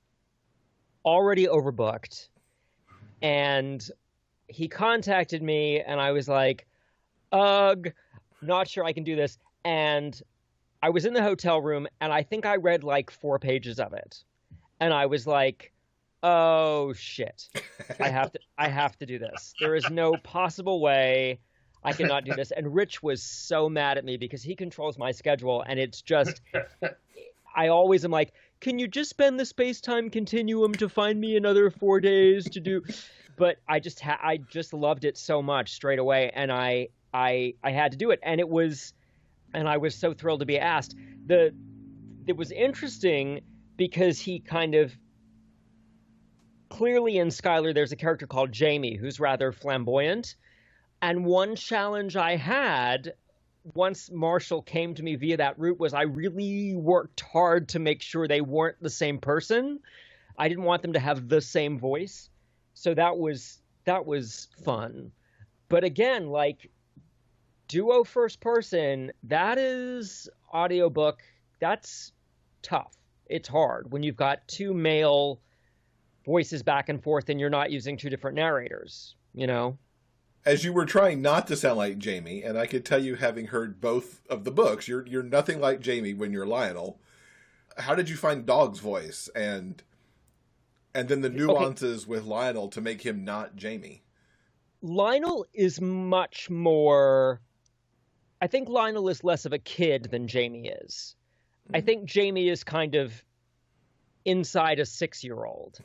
[SPEAKER 4] already overbooked. And he contacted me, and I was like, ugh, not sure I can do this. And I was in the hotel room, and I think I read like 4 pages of it. And I was like, oh shit, I have to do this. There is no possible way I cannot do this. And Rich was so mad at me because he controls my schedule, and it's just, I always am like, can you just spend the space-time continuum to find me another 4 days to do? But I just loved it so much straight away, and I had to do it, and I was so thrilled to be asked. It was interesting because he kind of, clearly in Skyler, there's a character called Jamie who's rather flamboyant. And one challenge I had once Marshall came to me via that route was I really worked hard to make sure they weren't the same person. I didn't want them to have the same voice. So that was fun. But again, like duo first person, that is audiobook. That's tough. It's hard when you've got 2 male voices back and forth and you're not using 2 different narrators, you know?
[SPEAKER 1] As you were trying not to sound like Jamie, and I could tell you, having heard both of the books, you're nothing like Jamie when you're Lionel. How did you find Dog's voice and then the nuances with Lionel to make him not Jamie?
[SPEAKER 4] Lionel is much more, I think Lionel is less of a kid than Jamie is. I think Jamie is kind of inside a 6-year-old.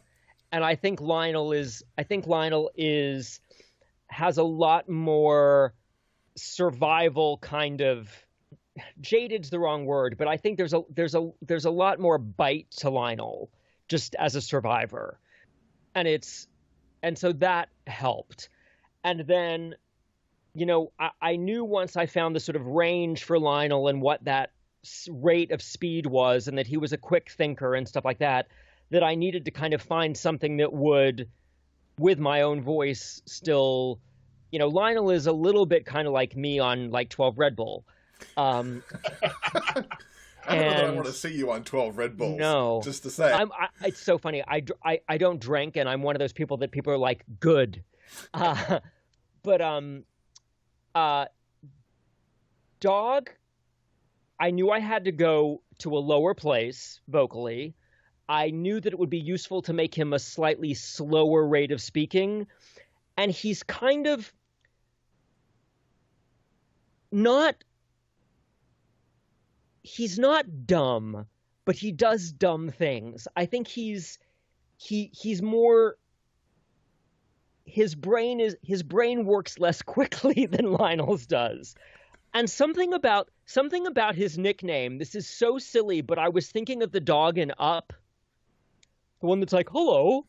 [SPEAKER 4] And I think Lionel has a lot more survival kind of, jaded's the wrong word, but I think there's a lot more bite to Lionel just as a survivor. And so that helped. And then, you know, I knew once I found the sort of range for Lionel and what that rate of speed was, and that he was a quick thinker and stuff like that, that I needed to kind of find something that would, with my own voice, still, you know, Lionel is a little bit kind of like me on like 12 Red Bull.
[SPEAKER 1] I don't know that I want to see you on 12 Red Bulls.
[SPEAKER 4] No.
[SPEAKER 1] Just to say.
[SPEAKER 4] It's so funny. I don't drink, and I'm one of those people that people are like, good. Dog, I knew I had to go to a lower place vocally. I knew that it would be useful to make him a slightly slower rate of speaking. And he's kind of he's not dumb, but he does dumb things. I think he's more, his brain works less quickly than Lionel's does. And something about his nickname, this is so silly, but I was thinking of the dog in Up. The one that's like, hello,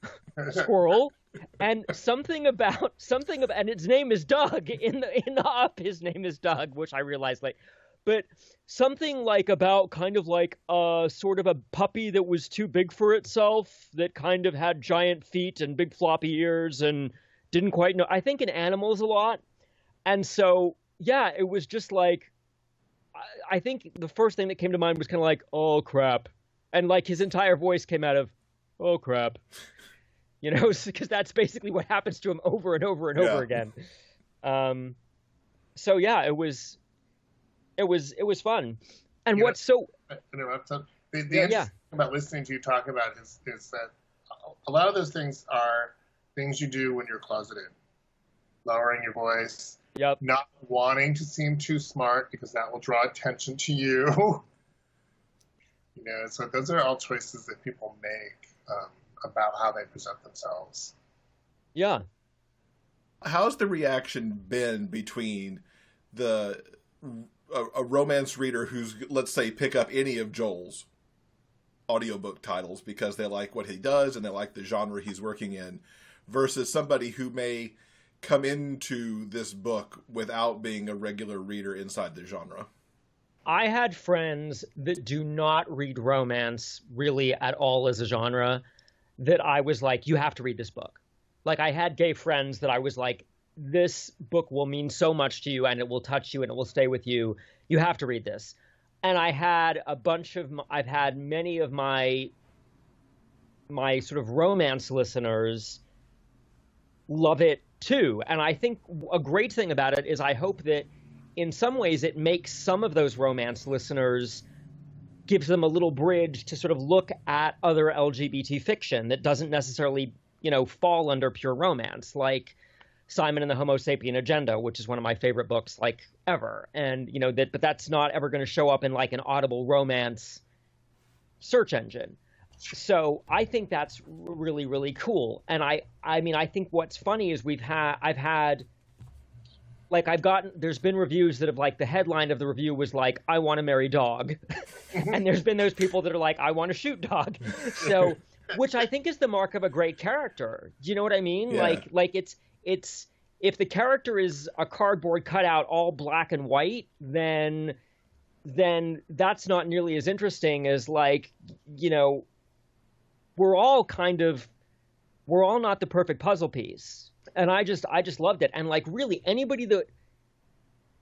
[SPEAKER 4] squirrel. And something about, and its name is Doug. In the Up, his name is Doug, which I realized like, but something like about kind of like a sort of a puppy that was too big for itself, that kind of had giant feet and big floppy ears and didn't quite know. I think in animals a lot. And so, yeah, it was just like, I think the first thing that came to mind was kind of like, oh crap. And like his entire voice came out of, oh crap, you know, because that's basically what happens to him over and over and over again. So yeah, it was fun. And what's so
[SPEAKER 6] the interesting thing about listening to you talk about is that a lot of those things are things you do when you're closeted, lowering your voice, not wanting to seem too smart because that will draw attention to you. You know, so those are all choices that people make about how they present themselves.
[SPEAKER 4] Yeah.
[SPEAKER 1] How's the reaction been between a romance reader who's, let's say, pick up any of Joel's audiobook titles because they like what he does and they like the genre he's working in, versus somebody who may come into this book without being a regular reader inside the genre?
[SPEAKER 4] I had friends that do not read romance really at all as a genre that I was like, you have to read this book. Like, I had gay friends that I was like, this book will mean so much to you and it will touch you and it will stay with you. You have to read this. And I had I've had many of my sort of romance listeners love it too. And I think a great thing about it is I hope that in some ways it makes some of those romance listeners, gives them a little bridge to sort of look at other LGBT fiction that doesn't necessarily, fall under pure romance, like Simon and the Homo Sapien Agenda, which is one of my favorite books like ever. And, but that's not ever going to show up in like an Audible romance search engine. So I think that's really, really cool. And I think what's funny is there's been reviews that have like, the headline of the review was like, I want to marry dog. And there's been those people that are like, I want to shoot dog. So, which I think is the mark of a great character. Do you know what I mean?
[SPEAKER 1] Yeah.
[SPEAKER 4] Like it's, if the character is a cardboard cutout, all black and white, then that's not nearly as interesting as like, we're all not the perfect puzzle piece. And I just loved it. And like really anybody that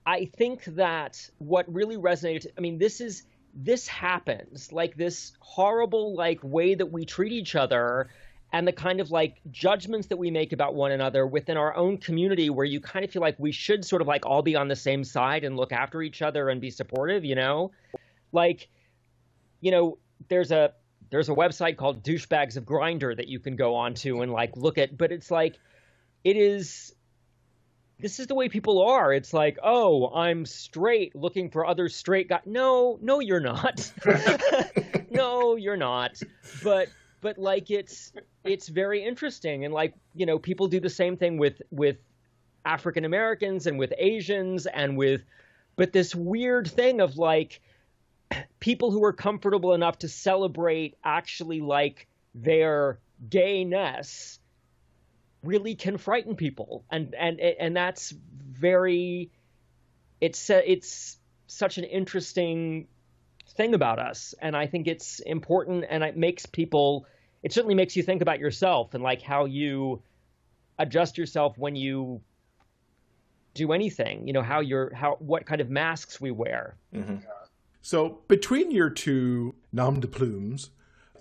[SPEAKER 4] I think that what really resonated, this happens, like this horrible like way that we treat each other and the kind of like judgments that we make about one another within our own community, where you kind of feel like we should sort of like all be on the same side and look after each other and be supportive, like, there's a website called Douchebags of Grindr that you can go on to and like look at, but it's like, this is the way people are. It's like, oh, I'm straight looking for other straight guys. No, you're not. No, you're not. But like, it's very interesting. And like, people do the same thing with African Americans and with Asians but this weird thing of like people who are comfortable enough to celebrate actually like their gayness really can frighten people. And that's it's such an interesting thing about us. And I think it's important, and it certainly makes you think about yourself and like how you adjust yourself when you do anything, what kind of masks we wear.
[SPEAKER 1] Mm-hmm. So between your two nom de plumes,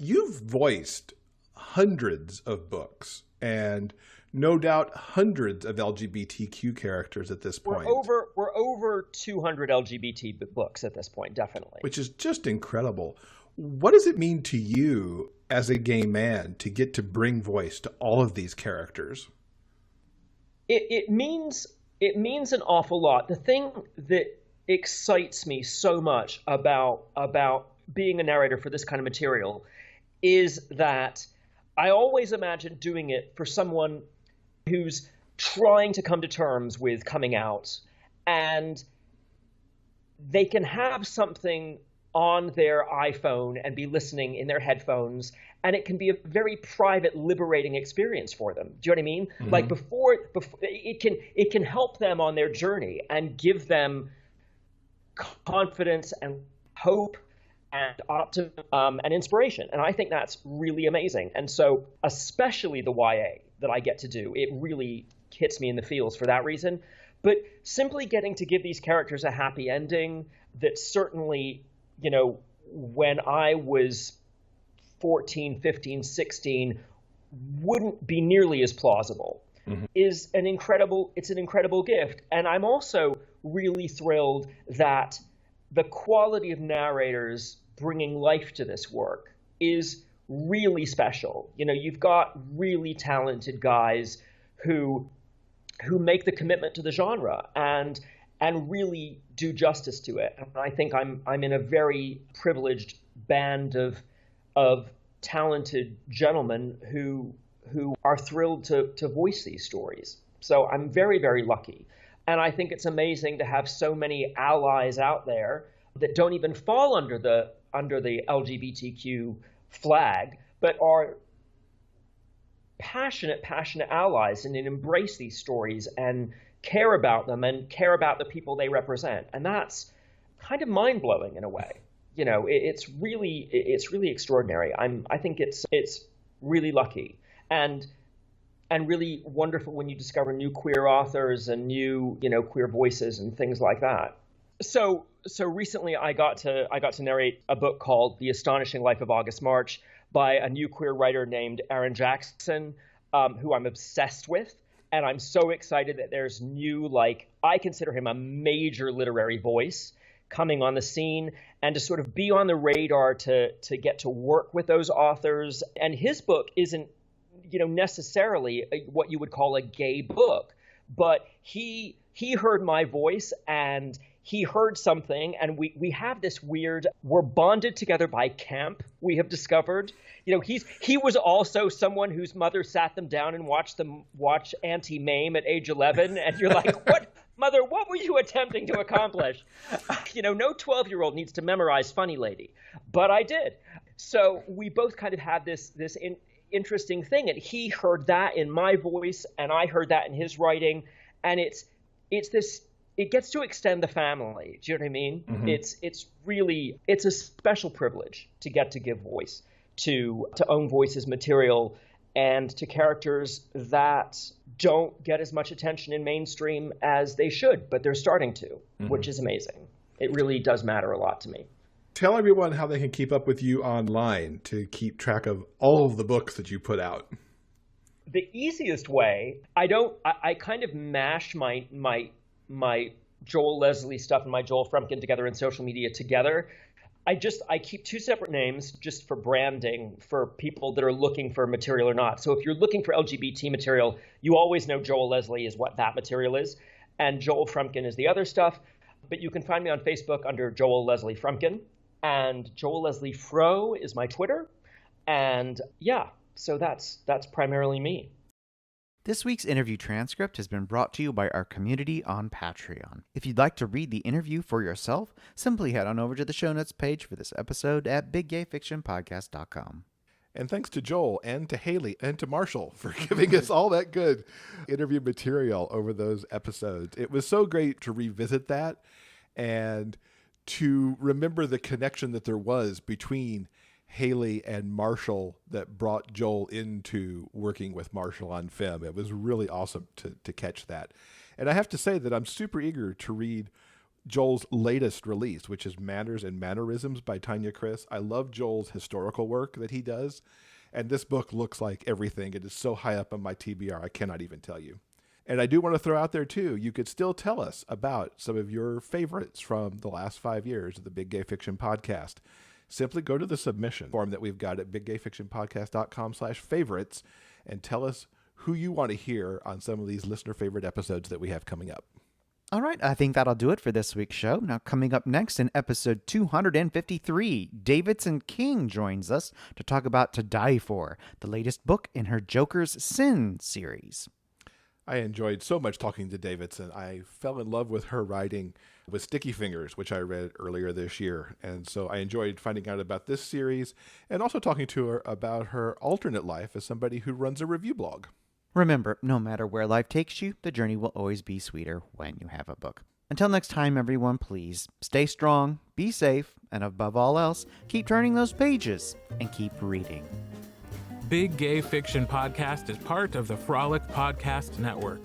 [SPEAKER 1] you've voiced hundreds of books and no doubt hundreds of LGBTQ characters at this point.
[SPEAKER 4] We're over 200 LGBT books at this point, definitely.
[SPEAKER 1] Which is just incredible. What does it mean to you as a gay man to get to bring voice to all of these characters?
[SPEAKER 4] It means an awful lot. The thing that excites me so much about being a narrator for this kind of material is that I always imagine doing it for someone who's trying to come to terms with coming out, and they can have something on their iPhone and be listening in their headphones, and it can be a very private, liberating experience for them. Do you know what I mean? Mm-hmm. Like before it can help them on their journey and give them confidence and hope and optimism and inspiration. And I think that's really amazing. And so especially the YA that I get to do, it really hits me in the feels for that reason. But simply getting to give these characters a happy ending that certainly, when I was 14, 15, 16, wouldn't be nearly as plausible, mm-hmm. It's an incredible gift. And I'm also really thrilled that the quality of narrators bringing life to this work is really special. You've got really talented guys who make the commitment to the genre and really do justice to it. And I think I'm in a very privileged band of talented gentlemen who are thrilled to voice these stories. So I'm very, very lucky. And I think it's amazing to have so many allies out there that don't even fall under the LGBTQ flag, but are passionate allies and embrace these stories and care about them and care about the people they represent. And that's kind of mind-blowing in a way. It's really extraordinary. I think it's really lucky and really wonderful when you discover new queer authors and new, queer voices and things like that. So recently I got to narrate a book called The Astonishing Life of August March by a new queer writer named Aaron Jackson, who I'm obsessed with. And I'm so excited that there's new, I consider him a major literary voice coming on the scene, and to sort of be on the radar to get to work with those authors. And his book isn't, necessarily what you would call a gay book, but he heard my voice and he heard something, and we have this we're bonded together by camp, we have discovered. He was also someone whose mother sat them down and watched them watch Auntie Mame at age 11, and you're like, what? Mother, what were you attempting to accomplish? No 12-year-old needs to memorize Funny Lady, but I did. So we both kind of had this interesting thing, and he heard that in my voice, and I heard that in his writing, and it gets to extend the family. Do you know what I mean? Mm-hmm. It's a special privilege to get to give voice to Own Voices material and to characters that don't get as much attention in mainstream as they should, but they're starting to, mm-hmm. which is amazing. It really does matter a lot to me.
[SPEAKER 1] Tell everyone how they can keep up with you online to keep track of all of the books that you put out.
[SPEAKER 4] The easiest way, I kind of mash my Joel Leslie stuff and my Joel Frumpkin together in social media together. I keep two separate names just for branding for people that are looking for material or not. So if you're looking for LGBT material, you always know Joel Leslie is what that material is, and Joel Frumpkin is the other stuff. But you can find me on Facebook under Joel Leslie Frumpkin, and Joel Leslie Fro is my Twitter. And yeah, so that's primarily me.
[SPEAKER 3] This week's interview transcript has been brought to you by our community on Patreon. If you'd like to read the interview for yourself, simply head on over to the show notes page for this episode at biggayfictionpodcast.com.
[SPEAKER 1] And thanks to Joel and to Haley and to Marshall for giving us all that good interview material over those episodes. It was so great to revisit that and to remember the connection that there was between Haley and Marshall that brought Joel into working with Marshall on Femme. It was really awesome to catch that. And I have to say that I'm super eager to read Joel's latest release, which is Manners and Mannerisms by Tanya Chris. I love Joel's historical work that he does, and this book looks like everything. It is so high up on my TBR, I cannot even tell you. And I do want to throw out there, too, you could still tell us about some of your favorites from the last 5 years of the Big Gay Fiction Podcast. Simply go to the submission form that we've got at biggayfictionpodcast.com/favorites and tell us who you want to hear on some of these listener favorite episodes that we have coming up.
[SPEAKER 3] All right, I think that'll do it for this week's show. Now, coming up next in episode 253, Davidson King joins us to talk about To Die For, the latest book in her Joker's Sin series.
[SPEAKER 1] I enjoyed so much talking to Davidson. I fell in love with her writing with Sticky Fingers, which I read earlier this year. And so I enjoyed finding out about this series and also talking to her about her alternate life as somebody who runs a review blog.
[SPEAKER 3] Remember, no matter where life takes you, the journey will always be sweeter when you have a book. Until next time, everyone, please stay strong, be safe, and above all else, keep turning those pages and keep reading.
[SPEAKER 2] Big Gay Fiction Podcast is part of the Frolic Podcast Network.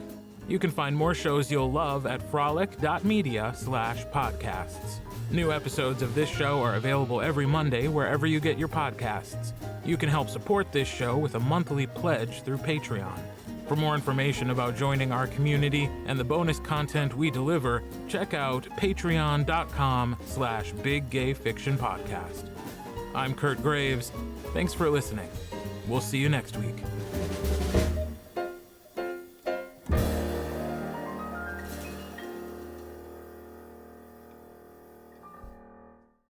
[SPEAKER 2] You can find more shows you'll love at frolic.media/podcasts. New episodes of this show are available every Monday wherever you get your podcasts. You can help support this show with a monthly pledge through Patreon. For more information about joining our community and the bonus content we deliver, check out patreon.com/biggayfictionpodcast. I'm Kurt Graves. Thanks for listening. We'll see you next week.